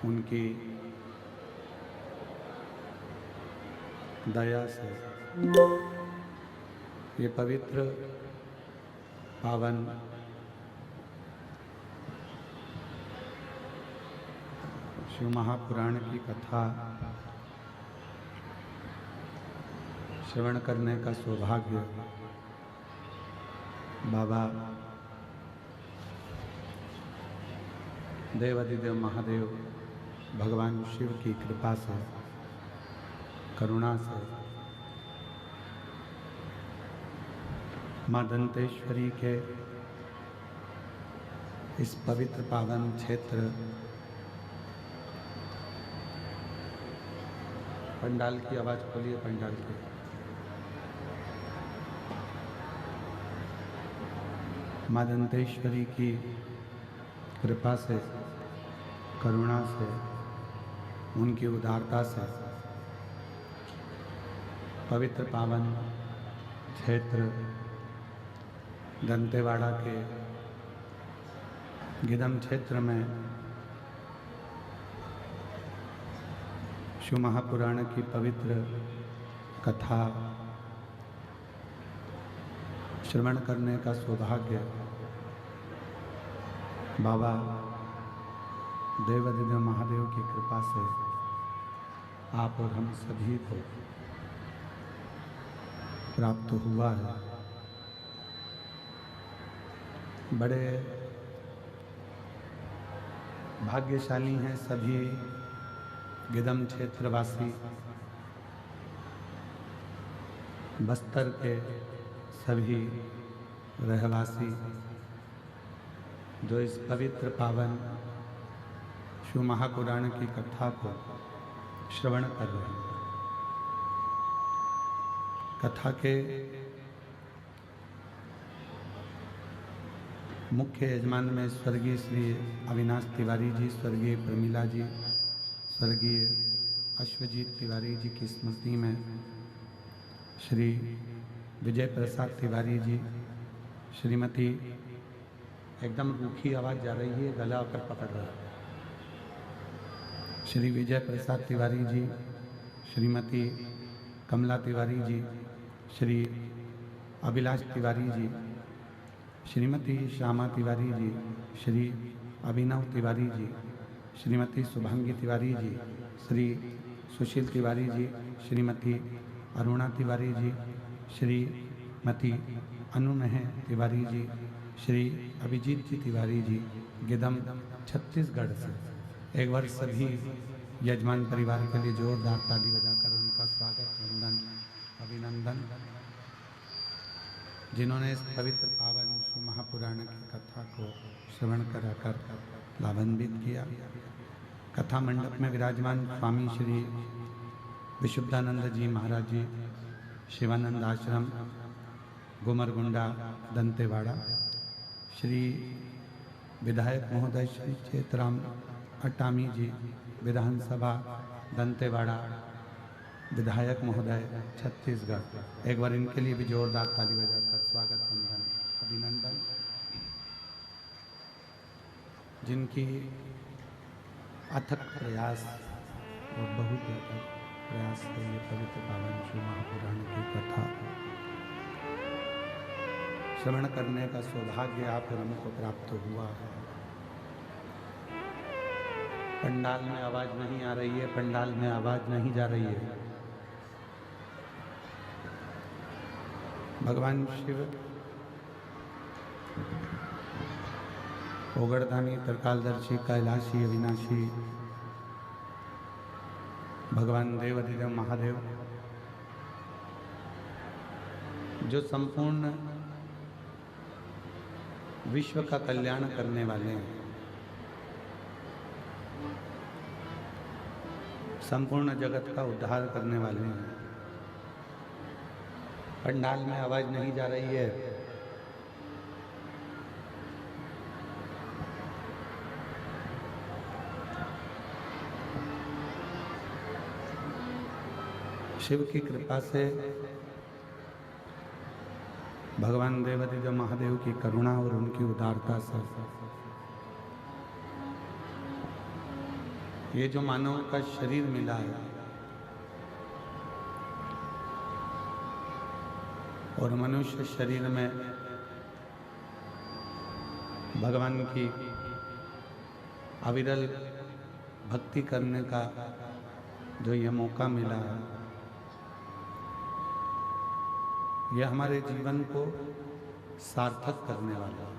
उनकी दया से ये पवित्र पावन शिव महापुराण की कथा श्रवण करने का सौभाग्य बाबा देवाधिदेव महादेव भगवान शिव की कृपा से, करुणा से, माँ दंतेश्वरी के इस पवित्र पावन क्षेत्र पंडाल की आवाज खोलिए। पंडाल की माँ दंतेश्वरी की कृपा से, करुणा से, उनकी उदारता से पवित्र पावन क्षेत्र दंतेवाड़ा के गिदम क्षेत्र में शिव महापुराण की पवित्र कथा श्रवण करने का सौभाग्य बाबा देवाधिदेव महादेव की कृपा से आप और हम सभी को प्राप्त हुआ है। बड़े भाग्यशाली हैं सभी गिदम क्षेत्रवासी, बस्तर के सभी रहवासी जो इस पवित्र पावन शिव महापुराण की कथा को श्रवण कर रहे हैं। कथा के मुख्य यजमान में स्वर्गीय श्री अविनाश तिवारी जी, स्वर्गीय प्रमिला जी, स्वर्गीय अश्वजीत तिवारी जी की स्मृति में श्री विजय प्रसाद तिवारी जी, श्रीमती, एकदम रूखी आवाज़ जा रही है, गला आकर पकड़ रहा है, श्री विजय प्रसाद तिवारी जी, श्रीमती कमला तिवारी जी, श्री अभिलाष तिवारी जी, श्रीमती श्यामा तिवारी जी, श्री अभिनव तिवारी जी, श्रीमती शुभांगी तिवारी जी, श्री सुशील तिवारी जी, श्रीमती अरुणा तिवारी जी, श्रीमती अनुमेह तिवारी जी, श्री अभिजीत जी तिवारी जी, गिदम छत्तीसगढ़ से। एक बार सभी यजमान परिवार के लिए जोरदार ताली बजाकर उनका स्वागत, वंदन, अभिनंदन, जिन्होंने इस पवित्र पावन शिव महापुराण की कथा को श्रवण कराकर लाभान्वित किया। कथा मंडप में विराजमान स्वामी श्री विशुद्धानंद जी महाराज जी, शिवानंद आश्रम, गुमरगुंडा, दंतेवाड़ा, श्री विधायक महोदय श्री चेतराम अटामी जी, विधानसभा दंतेवाड़ा विधायक महोदय छत्तीसगढ़। एक बार इनके लिए भी जोरदार ताली बजाकर स्वागत, वंदन, अभिनंदन, जिनकी अथक प्रयास और बहुत अथक प्रयास से ये पवित्र पावन शिव महापुराण की कथा श्रवण करने का सौभाग्य आप और हमको प्राप्त हुआ है। पंडाल में आवाज नहीं आ रही है, पंडाल में आवाज नहीं जा रही है। भगवान शिव ओगड़दानी, त्रिकालदर्शी, कैलाशी, अविनाशी भगवान देवाधिदेव महादेव जो संपूर्ण विश्व का कल्याण करने वाले हैं, संपूर्ण जगत का उद्धार करने वाले हैं। पंडाल में आवाज नहीं जा रही है। शिव की कृपा से, भगवान देवाधिदेव महादेव की करुणा और उनकी उदारता से ये जो मानव का शरीर मिला है और मनुष्य शरीर में भगवान की अविरल भक्ति करने का जो ये मौका मिला है, यह हमारे जीवन को सार्थक करने वाला है।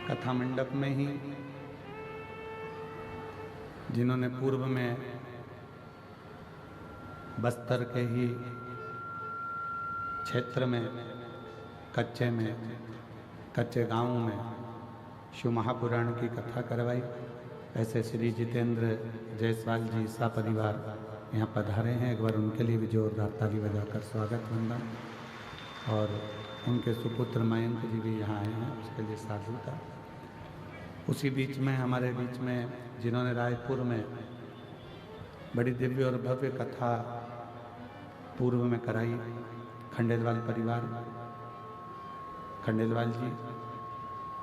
कथा मंडप में ही जिन्होंने पूर्व में बस्तर के ही क्षेत्र में कच्चे गांव में शिव महापुराण की कथा करवाई, ऐसे श्री जितेंद्र जायसवाल जी सा परिवार यहाँ पधारे हैं। एक बार उनके लिए भी जोरदार ताली बजाकर स्वागत वंदन। और उनके सुपुत्र मयंक जी भी यहाँ आए हैं, उसके लिए साधुता। उसी बीच में हमारे बीच में जिन्होंने रायपुर में बड़ी दिव्य और भव्य कथा पूर्व में कराई, खंडेलवाल परिवार, खंडेलवाल जी,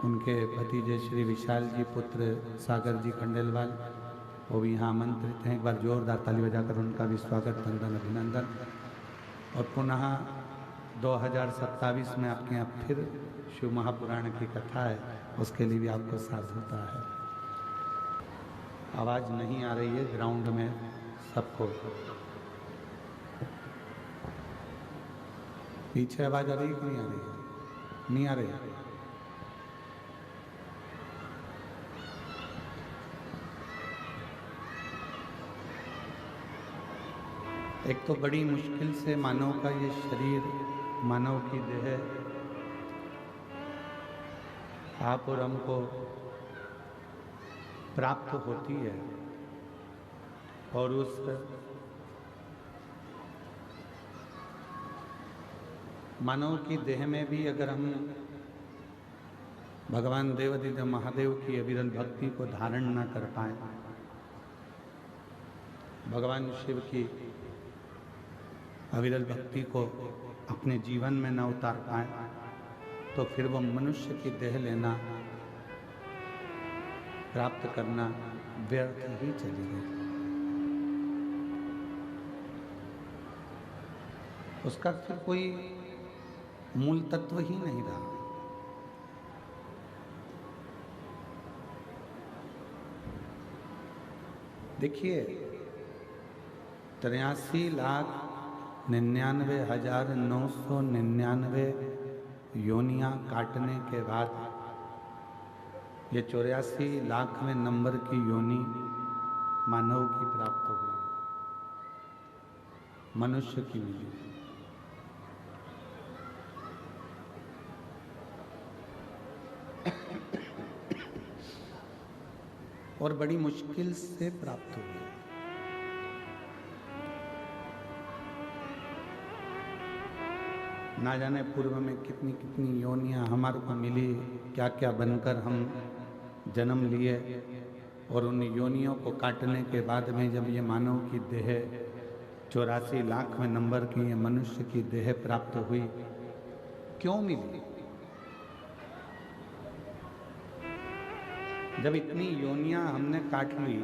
उनके भतीजे श्री विशाल जी पुत्र सागर जी खंडेलवाल, वो भी यहाँ आमंत्रित हैं। एक बार जोरदार ताली बजाकर उनका भी स्वागत वंदन अभिनंदन। और पुनः 2027 में आपके यहाँ फिर शिव महापुराण की कथा है, उसके लिए भी आपको साधुता है। आवाज़ नहीं आ रही है ग्राउंड में सबको, पीछे आवाज़ आ रही है कि नहीं आ रही है? नहीं आ रही है। एक तो बड़ी मुश्किल से मानव का ये शरीर, मानव की देह आप और हमको प्राप्त होती है, और उस मानव की देह में भी अगर हम भगवान देवादिदेव महादेव की अविरल भक्ति को धारण न कर पाए, भगवान शिव की अविरल भक्ति को अपने जीवन में न उतार पाए, तो फिर वो मनुष्य की देह लेना, प्राप्त करना व्यर्थ ही चली गई। उसका फिर कोई मूल तत्व ही नहीं रहा। देखिए, 83,99,999 योनियां काटने के बाद ये 84,00,000वें नंबर की योनि मानव की प्राप्त हुई, मनुष्य की मिली। और बड़ी मुश्किल से प्राप्त हुई। ना जाने पूर्व में कितनी कितनी योनियां हमारे को मिली, क्या क्या बनकर हम जन्म लिए, और उन योनियों को काटने के बाद में जब ये मानव की देह 84,00,000वें नंबर की ये मनुष्य की देह प्राप्त हुई, क्यों मिली? जब इतनी योनियां हमने काट ली,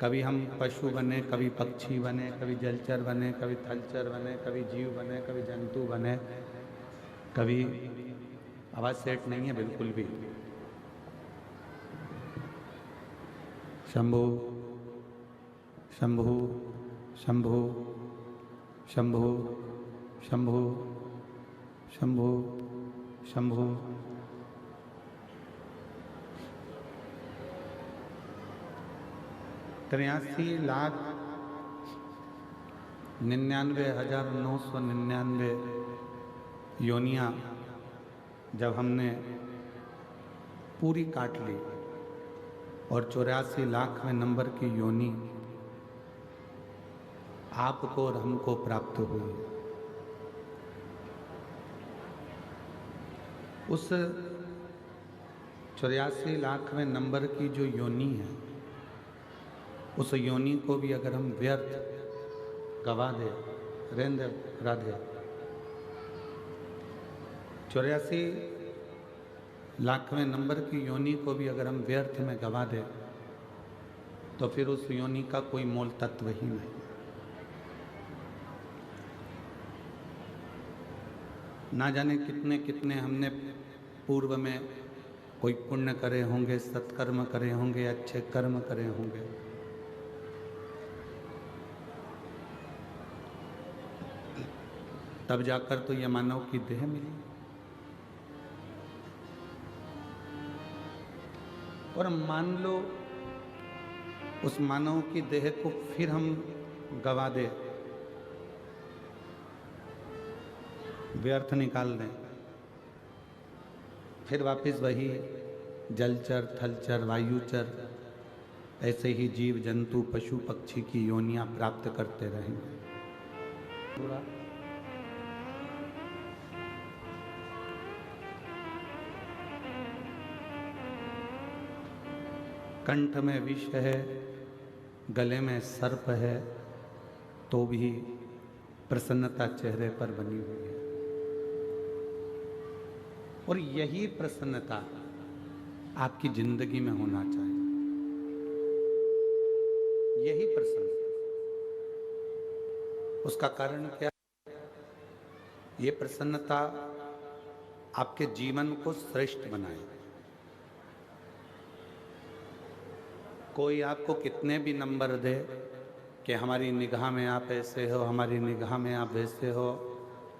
कभी हम पशु बने, कभी पक्षी बने, कभी जलचर बने, कभी थलचर बने, कभी जीव बने, कभी जंतु बने, कभी आवाज़ सेट नहीं है बिल्कुल भी। शंभु शंभु शंभु शंभु शंभु शंभु शंभु। 83,99,999 योनियां जब हमने पूरी काट ली और 84,00,000वें नंबर की योनि आपको और हमको प्राप्त हुई, उस 84,00,000वें नंबर की जो योनि है, उस योनि को भी अगर हम व्यर्थ गवा दे, रेंद्र राधे 84 लाखवें नंबर की योनि को भी अगर हम व्यर्थ में गवा दें तो फिर उस योनि का कोई मोल तत्व ही नहीं। ना जाने कितने कितने हमने पूर्व में कोई पुण्य करे होंगे, सत्कर्म करे होंगे, अच्छे कर्म करे होंगे, तब जाकर तो ये मानव की देह मिली। और मान लो उस मानव की देह को फिर हम गवा दे, व्यर्थ निकाल दें, फिर वापस वही जलचर, थलचर, वायुचर, ऐसे ही जीव जंतु पशु पक्षी की योनियां प्राप्त करते रहेंगे। कंठ में विष है, गले में सर्प है, तो भी प्रसन्नता चेहरे पर बनी हुई है। और यही प्रसन्नता आपकी जिंदगी में होना चाहिए, यही प्रसन्नता। उसका कारण क्या? ये प्रसन्नता आपके जीवन को श्रेष्ठ बनाए। कोई आपको कितने भी नंबर दे कि हमारी निगाह में आप ऐसे हो, हमारी निगाह में आप वैसे हो,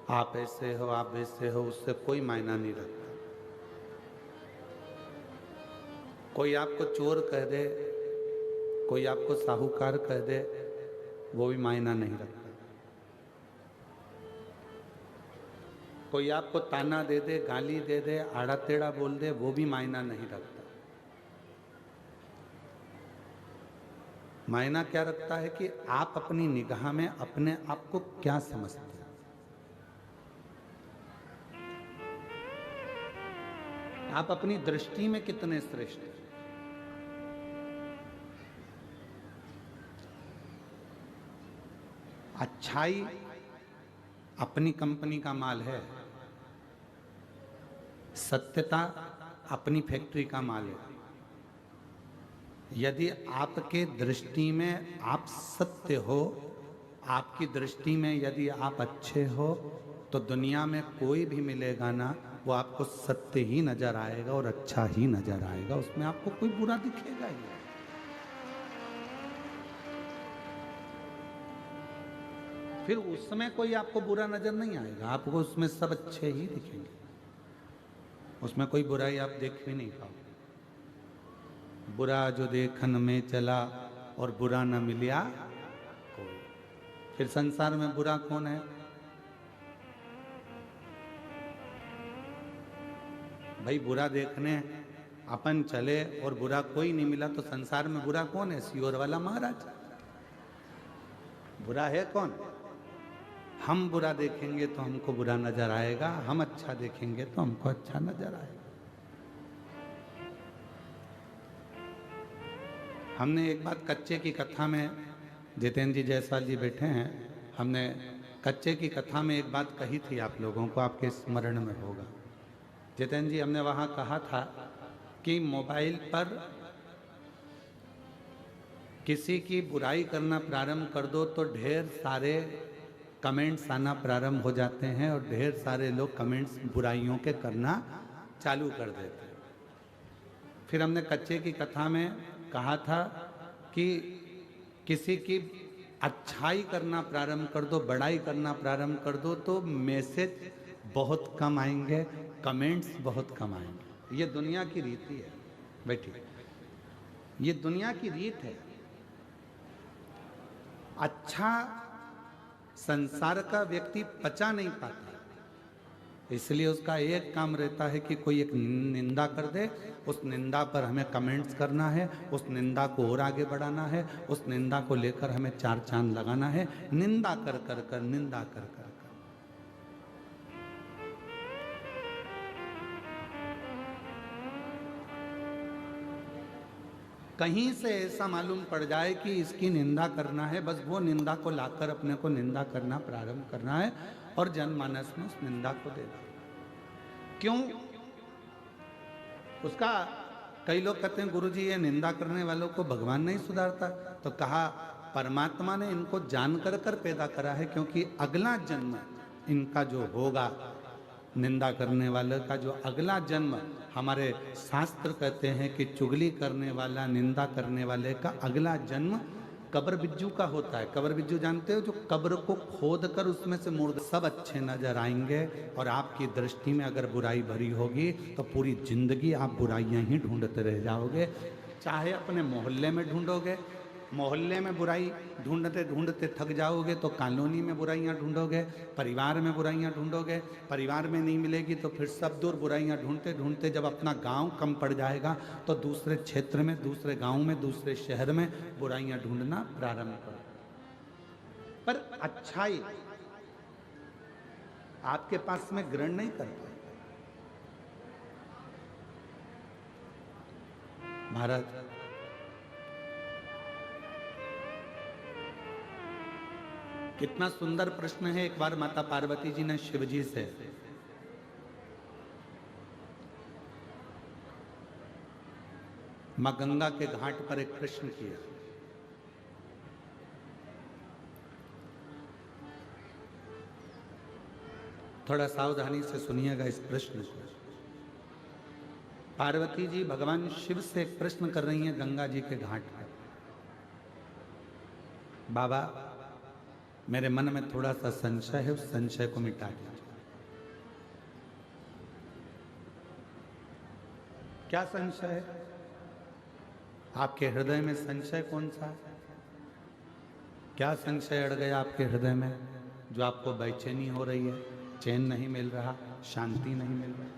आप ऐसे हो, आप वैसे हो, उससे कोई मायना नहीं रखता। कोई आपको चोर कह दे, कोई आपको साहूकार कह दे, वो भी मायना नहीं रखता। कोई आपको ताना दे दे, गाली दे दे, आड़ा टेढ़ा बोल दे, वो भी मायना नहीं रखता। मायना क्या रखता है कि आप अपनी निगाह में अपने आप को क्या समझते हैं। आप अपनी दृष्टि में कितने श्रेष्ठ हैं। अच्छाई अपनी कंपनी का माल है, सत्यता अपनी फैक्ट्री का माल है। यदि आपके दृष्टि में आप सत्य हो, आपकी दृष्टि में यदि आप अच्छे हो, तो दुनिया में कोई भी मिलेगा ना, वो आपको सत्य ही नजर आएगा और अच्छा ही नजर आएगा, उसमें आपको कोई बुरा दिखेगा ही। फिर उसमें कोई आपको बुरा नजर नहीं आएगा, आपको उसमें सब अच्छे ही दिखेंगे, उसमें कोई बुराई आप देख भी नहीं पाओगे। बुरा जो देखन में चला और बुरा न मिलिया कोई। फिर संसार में बुरा कौन है? भाई बुरा देखने अपन चले और बुरा कोई नहीं मिला तो संसार में बुरा कौन है? सियोर वाला महाराज। बुरा है कौन? हम बुरा देखेंगे तो हमको बुरा नजर आएगा, हम अच्छा देखेंगे तो हमको अच्छा नजर आएगा। हमने एक बात कच्चे की कथा में, जितेंद्र जी जायसवाल जी बैठे हैं, हमने कच्चे की कथा में एक बात कही थी आप लोगों को, आपके स्मरण में होगा। जितेंद्र जी, हमने वहाँ कहा था कि मोबाइल पर किसी की बुराई करना प्रारंभ कर दो तो ढेर सारे कमेंट्स आना प्रारंभ हो जाते हैं और ढेर सारे लोग कमेंट्स बुराइयों के करना चालू कर देते हैं। फिर हमने कच्चे की कथा में कहा था कि किसी की अच्छाई करना प्रारंभ कर दो, बड़ाई करना प्रारंभ कर दो तो मैसेज बहुत कम आएंगे, कमेंट्स बहुत कम आएंगे। ये दुनिया की रीति है बेटी, ये दुनिया की रीत है। अच्छा संसार का व्यक्ति पचा नहीं पाता, इसलिए उसका एक काम रहता है कि कोई एक निंदा कर दे, उस निंदा पर हमें कमेंट्स करना है, उस निंदा को और आगे बढ़ाना है, उस निंदा को लेकर हमें चार चांद लगाना है, निंदा कर कर कर, निंदा कर कर कर। कहीं से ऐसा मालूम पड़ जाए कि इसकी निंदा करना है, बस वो निंदा को लाकर अपने को निंदा करना प्रारंभ करना है और जनमानस में उस निंदा को देना। क्यों? उसका कई लोग कहते हैं गुरुजी ये निंदा करने वालों को भगवान नहीं सुधारता, तो कहा परमात्मा ने इनको जानकर कर पैदा करा है, क्योंकि अगला जन्म इनका जो होगा, निंदा करने वाले का जो अगला जन्म, हमारे शास्त्र कहते हैं कि चुगली करने वाला, निंदा करने वाले का अगला जन्म कब्र बिज्जू का होता है। कब्र बिज्जू जानते हो, जो कब्र को खोद कर उसमें से मुर्द सब अच्छे नजर आएंगे, और आपकी दृष्टि में अगर बुराई भरी होगी तो पूरी जिंदगी आप बुराइयां ही ढूंढते रह जाओगे। चाहे अपने मोहल्ले में ढूंढोगे, मोहल्ले में बुराई ढूंढते ढूंढते थक जाओगे तो कॉलोनी में बुराइयां ढूंढोगे, परिवार में बुराइयां ढूंढोगे, परिवार में नहीं मिलेगी तो फिर सब दूर बुराइयां ढूंढते ढूंढते जब अपना गांव कम पड़ जाएगा तो दूसरे क्षेत्र में, दूसरे गांव में, दूसरे शहर में बुराइयां ढूंढना प्रारंभ करो। पर अच्छाई आपके पास में ग्रहण नहीं करता। भारत कितना सुंदर प्रश्न है। एक बार माता पार्वती जी ने शिव जी से मां गंगा के घाट पर एक प्रश्न किया। थोड़ा सावधानी से सुनिएगा इस प्रश्न को। पार्वती जी भगवान शिव से एक प्रश्न कर रही हैं गंगा जी के घाट पर, बाबा मेरे मन में थोड़ा सा संशय है, उस संशय को मिटा दीजिए। क्या संशय है? आपके हृदय में संशय कौन सा है? क्या संशय अड़ गया आपके हृदय में जो आपको बेचैनी हो रही है, चैन नहीं मिल रहा, शांति नहीं मिल रहा?